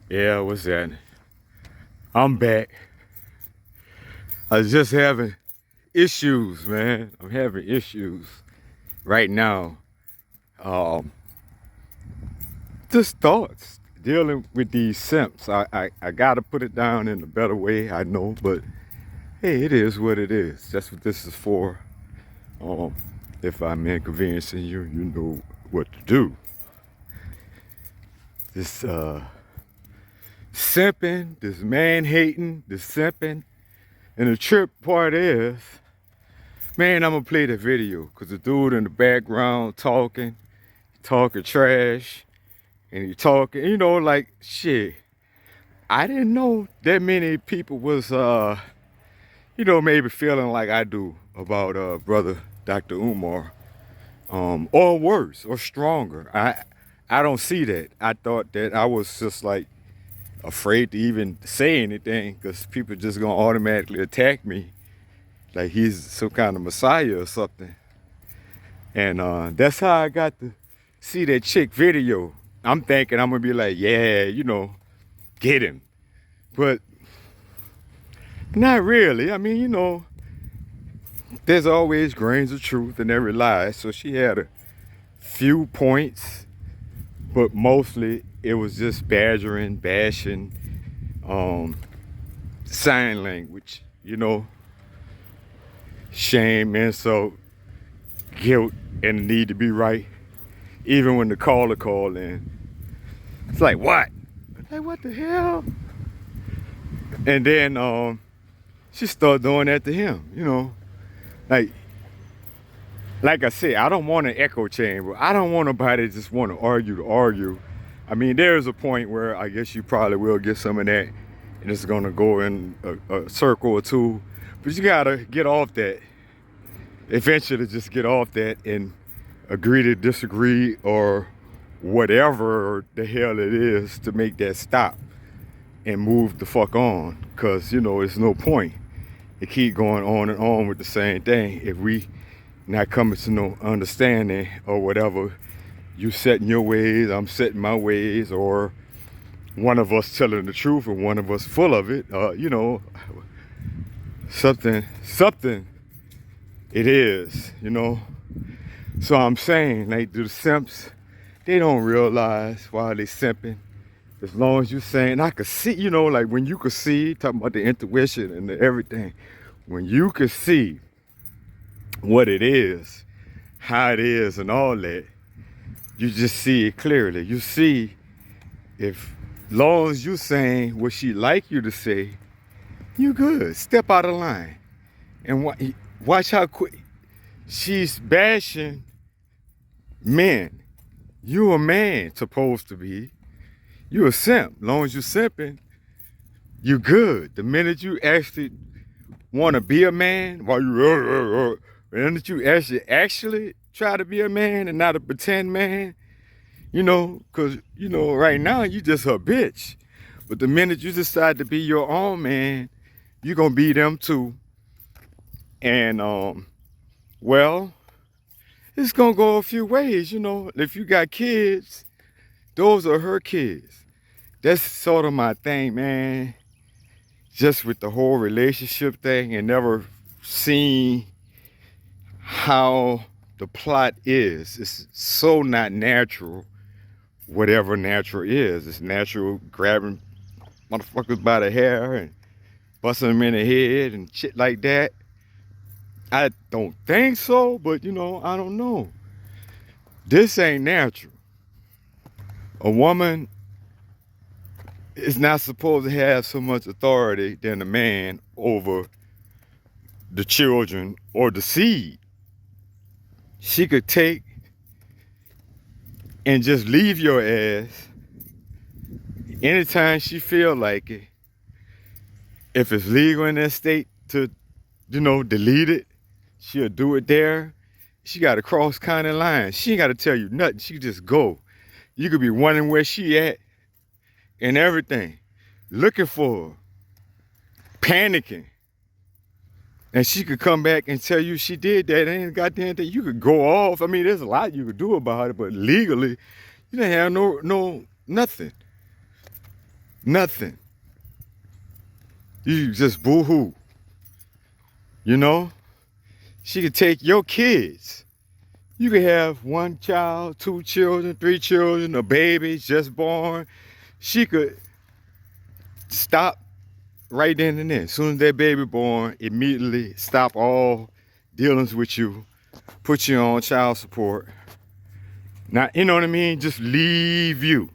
Yeah, what's that? I'm back. I was just having issues, man. I'm having issues right now. Um, just thoughts dealing with these simps. I gotta put it down in a better way, I know, but hey, it is what it is. That's what this is for. Um, if I'm inconveniencing you, you know what to do. This simping, this man hating, this simping, and the trip part is, man, I'm gonna play the video because the dude in the background talking trash, and he talking, like shit. I didn't know that many people was, maybe feeling like I do about brother Dr. Umar, or worse, or stronger. I don't see that. I thought that I was just like afraid to even say anything because people just gonna automatically attack me like he's some kind of messiah or something. And that's how I got to see that chick video. I'm thinking I'm gonna be like, yeah, get him. But not really. I mean, there's always grains of truth in every lie. So she had a few points, but mostly it was just badgering, bashing, um, sign language, shame, insult, guilt, and the need to be right. Even when the caller called in, it's like, what? Like, what the hell? And then she started doing that to him, Like, like I said, I don't want an echo chamber. I don't want nobody to just want to argue to argue. I mean, there's a point where I guess you probably will get some of that, and it's gonna go in a circle or two. But you gotta get off that. Eventually, just get off that and agree to disagree or whatever the hell it is to make that stop and move the fuck on. Cause it's no point to keep going on and on with the same thing if we not coming to no understanding or whatever. You setting your ways, I'm setting my ways, or one of us telling the truth and one of us full of it. Something it is, So I'm saying, like, the simps, they don't realize why they simping. As long as you saying, I could see, like when you could see, talking about the intuition and the everything, when you could see what it is, how it is, and all that, you just see it clearly. You see, if long as you saying what she like you to say, you good. Step out of line and watch how quick she's bashing men. You a man supposed to be. You a simp. Long as you simping, you good. The minute you actually want to be a man, while you, the minute you actually try to be a man and not a pretend man, because, right now you just a bitch. But the minute you decide to be your own man, you're going to be them too. And, well, it's going to go a few ways, If you got kids, those are her kids. That's sort of my thing, man. Just with the whole relationship thing and never seeing how the plot is. It's so not natural, whatever natural is. It's natural grabbing motherfuckers by the hair and busting them in the head and shit like that. I don't think so, but I don't know. This ain't natural. A woman is not supposed to have so much authority than a man over the children or the seed. She could take and just leave your ass anytime she feel like it. If it's legal in that state to, delete it, she'll do it there. She got to cross county lines. She ain't got to tell you nothing. She just go. You could be wondering where she at and everything, looking for her, panicking. And she could come back and tell you she did that. Ain't a goddamn thing. You could go off. I mean, there's a lot you could do about it, but legally, you didn't have no nothing. Nothing. You just boo-hoo. You know? She could take your kids. You could have one child, 2 children, 3 children, a baby just born. She could stop right then and there. As soon as that baby born, immediately stop all dealings with you, put you on child support. Now, you know what I mean? Just leave you.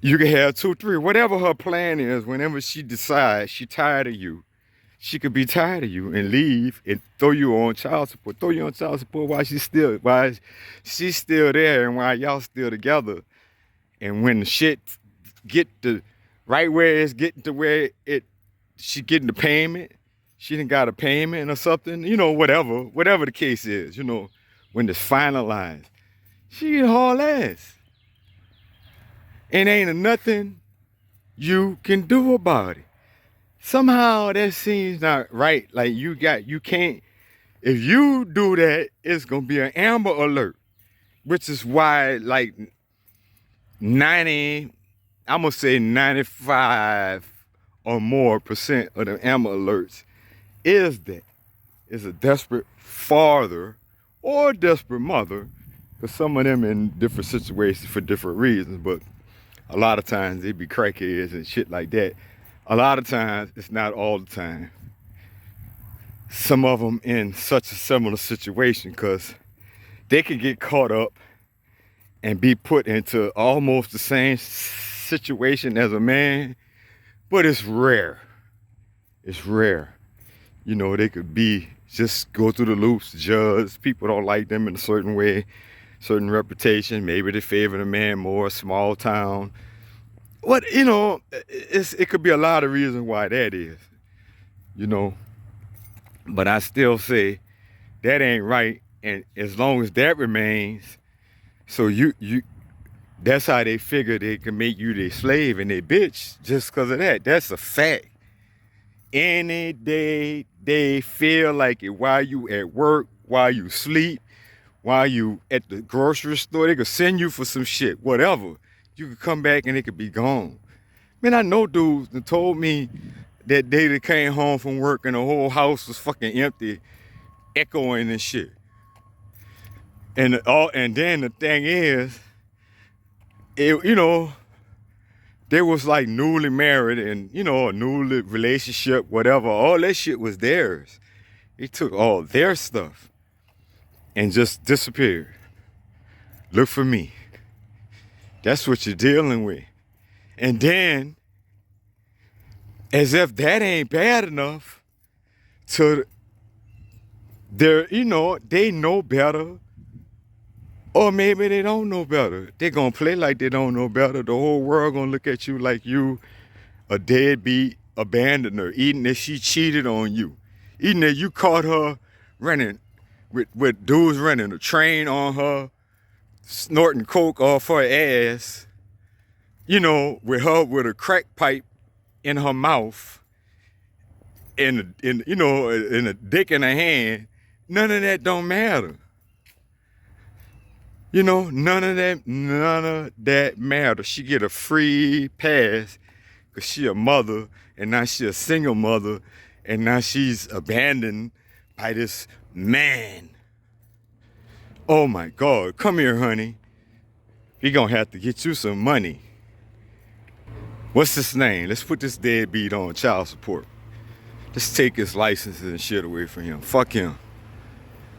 You can have 2, 3, whatever her plan is. Whenever she decides she's tired of you, she could be tired of you and leave and throw you on child support. Throw you on child support while she's still there and while y'all still together. And when the shit get to right where it's getting to where she getting the payment, she done got a payment or something, you know, whatever the case is, you know, when it's finalized, she get haul ass. And ain't nothing you can do about it. Somehow that seems not right. Like you can't, if you do that, it's gonna be an Amber Alert, which is why like 90, I'm gonna say 95 or more % of the Amber Alerts is a desperate father or a desperate mother, because some of them in different situations for different reasons, but a lot of times they be crackheads and shit like that. A lot of times, it's not all the time. Some of them in such a similar situation, because they can get caught up and be put into almost the same situation as a man, but it's rare. It's rare. You know, they could be, just go through the loops, judge. People don't like them in a certain way, certain reputation. Maybe they favor the man more, small town. What, you know, it could be a lot of reasons why that is, you know. But I still say that ain't right. And as long as that remains, so you that's how they figure they can make you their slave and their bitch just because of that. That's a fact. Any day they feel like it, while you at work, while you sleep, while you at the grocery store, they could send you for some shit, whatever. You could come back and it could be gone. Man, I know dudes that told me that day they came home from work and the whole house was fucking empty, echoing and shit. And then the thing is, you know, they was like newly married and, you know, a newly relationship, whatever. All that shit was theirs. They took all their stuff and just disappeared. Look for me. That's what you're dealing with. And then, as if that ain't bad enough, to they're, you know, they know better. Or maybe they don't know better. They're gonna play like they don't know better. The whole world gonna look at you like you a deadbeat abandoner, even if she cheated on you. Even if you caught her running with dudes running a train on her, snorting coke off her ass, you know, with her with a crack pipe in her mouth and you know, and a dick in her hand. None of that don't matter. You know, none of that matters. She get a free pass because she a mother, and now she a single mother, and now she's abandoned by this man. Oh my God, come here, honey. He gonna have to get you some money. What's his name? Let's put this deadbeat on child support. Let's take his license and shit away from him. Fuck him.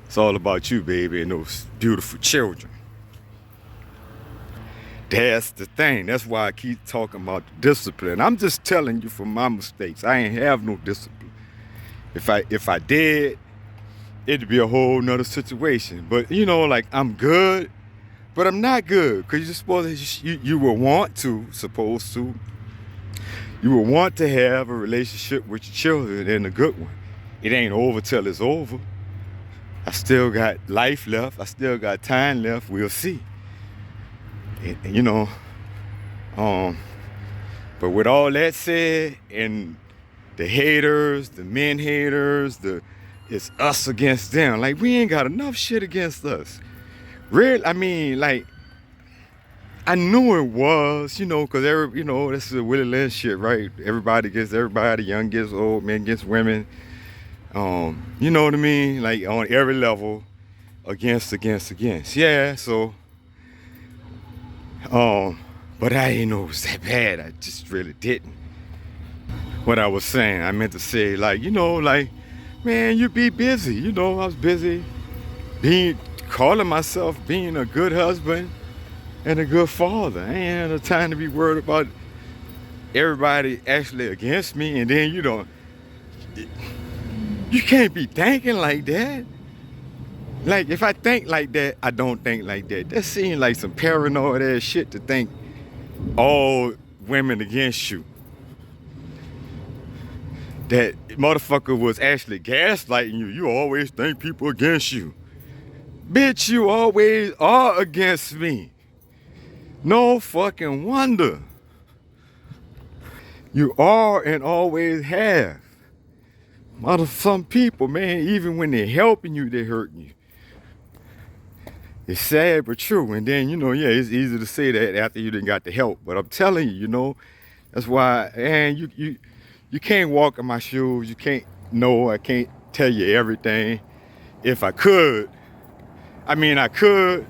It's all about you, baby, and those beautiful children. That's the thing. That's why I keep talking about the discipline. I'm just telling you from my mistakes. I ain't have no discipline. If I did, it'd be a whole nother situation. But you know, like, I'm good, but I'm not good. Because you're supposed to, you will want to, you will want to have a relationship with your children, and a good one. It ain't over till it's over. I still got life left. I still got time left. We'll see. And, you know, but with all that said, and the haters, the men haters, it's us against them. Like, we ain't got enough shit against us. Real, I mean, like, I knew it was, because this is a Willie Lynch shit, right? Everybody gets everybody, young gets old, men gets women. You know what I mean? Like on every level, against. Yeah, so, but I didn't know it was that bad. I just really didn't. What I was saying, I meant to say, like, man, you be busy. I was busy calling myself being a good husband and a good father. I ain't had no time to be worried about everybody actually against me. And then you can't be thinking like that. Like, if I think like that, I don't think like that. That seems like some paranoid ass shit to think all women against you. That motherfucker was actually gaslighting you. You always think people against you. Bitch, you always are against me. No fucking wonder. You are and always have. Some people, man, even when they're helping you, they're hurting you. It's sad but true. And then, yeah, it's easy to say that after you didn't got the help. But I'm telling you, that's why, and you can't walk in my shoes. You can't know. I can't tell you everything. If I could, I could,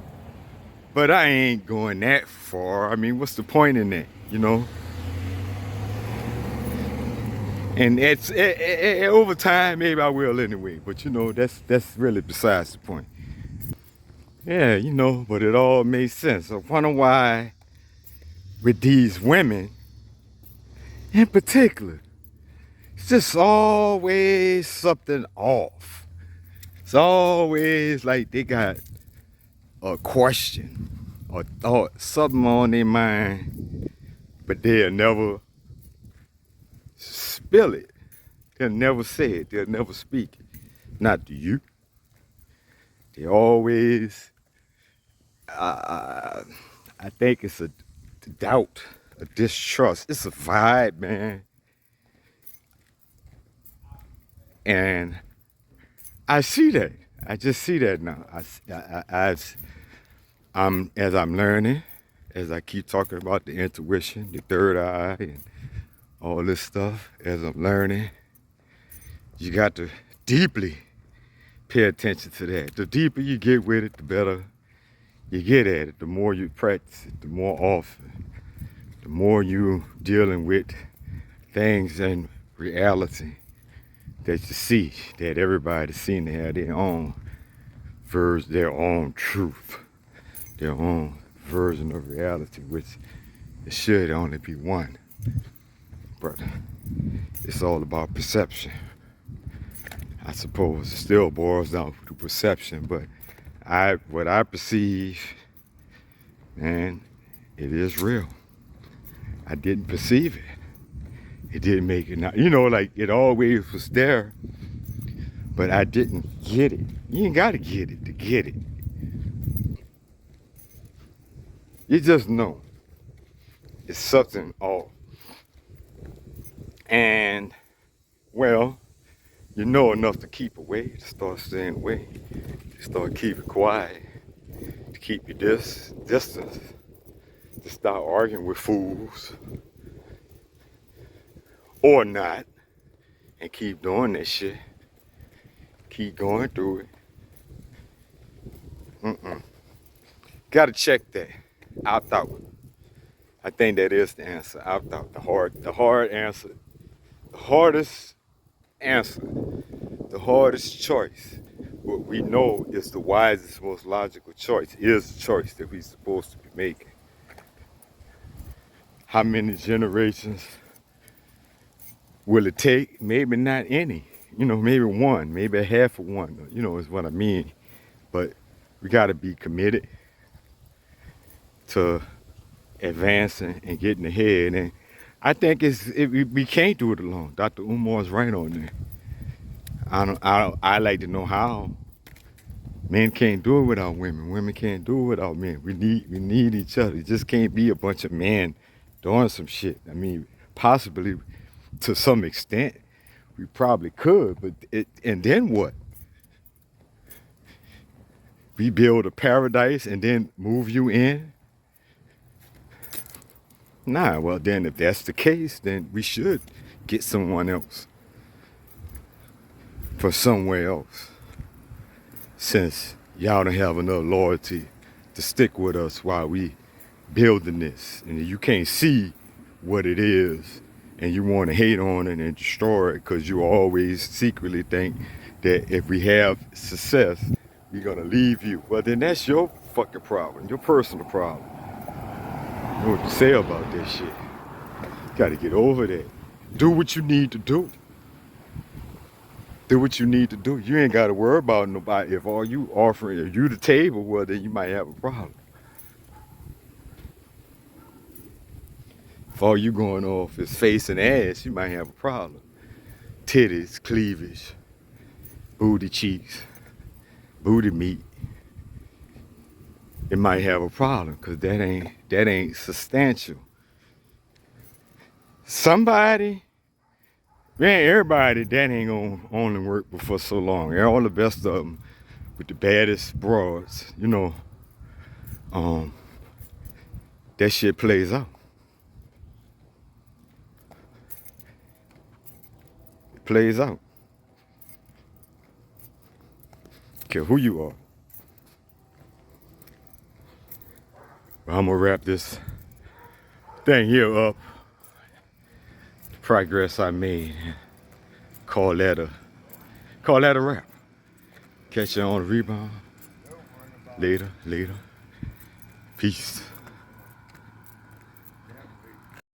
but I ain't going that far. What's the point in that? And over time, maybe I will anyway. But that's really besides the point. Yeah, but it all made sense. I wonder why with these women in particular, it's just always something off. It's always like they got a question or thought, something on their mind, but they'll never spill it. They'll never say it. They'll never speak it. Not to you. They always, I think it's a doubt, a distrust. It's a vibe, man. And I see that. I just see that now. As I'm learning, as I keep talking about the intuition, the third eye, and all this stuff, as I'm learning, you got to deeply pay attention to that. The deeper you get with it, the better you get at it. The more you practice it, the more often, the more you dealing with things in reality that you see, that everybody seems to have their own version, their own truth, their own version of reality, which it should only be one. But it's all about perception. I suppose it still boils down to perception, but what I perceive, man, it is real. I didn't perceive it. It didn't make it. Like it always was there, but I didn't get it. You ain't got to get it to get it. You just know it's something off. And, well, you know enough to keep away, to start staying away, to start keeping quiet, to keep your distance, to start arguing with fools or not, and keep doing that shit. Keep going through it. Gotta check that. Opt out. I think that is the answer. Opt out. The hard answer. The hardest answer. The hardest choice. What we know is the wisest, most logical choice is the choice that we're supposed to be making. How many generations will it take? Maybe not any. Maybe one, maybe a half of one, is what I mean. But we got to be committed to advancing and getting ahead. And I think we can't do it alone. Dr. Umar's right on there. I like to know how. Men can't do it without women. Women can't do it without men. We need each other. It just can't be a bunch of men doing some shit. Possibly to some extent, we probably could, but and then what? We build a paradise and then move you in? Nah, well then if that's the case, then we should get someone else for somewhere else. Since y'all don't have enough loyalty to stick with us while we building this. And you can't see what it is and you want to hate on it and destroy it because you always secretly think that if we have success, we're gonna leave you. Well then that's your fucking problem, your personal problem. You know what to say about that shit. You gotta get over that. Do what you need to do. Do what you need to do. You ain't gotta worry about nobody. If all you offering, if you the table, well then you might have a problem. If all you going off is face and ass, you might have a problem. Titties, cleavage, booty cheeks, booty meat. It might have a problem because that ain't substantial. Somebody, man, everybody that ain't gonna only work for so long. And all the best of them with the baddest broads, you know, that shit plays out. It plays out. Care who you are. But I'm gonna wrap this thing here up. The progress I made. Call that a wrap. Catch you on the rebound. Later. Peace.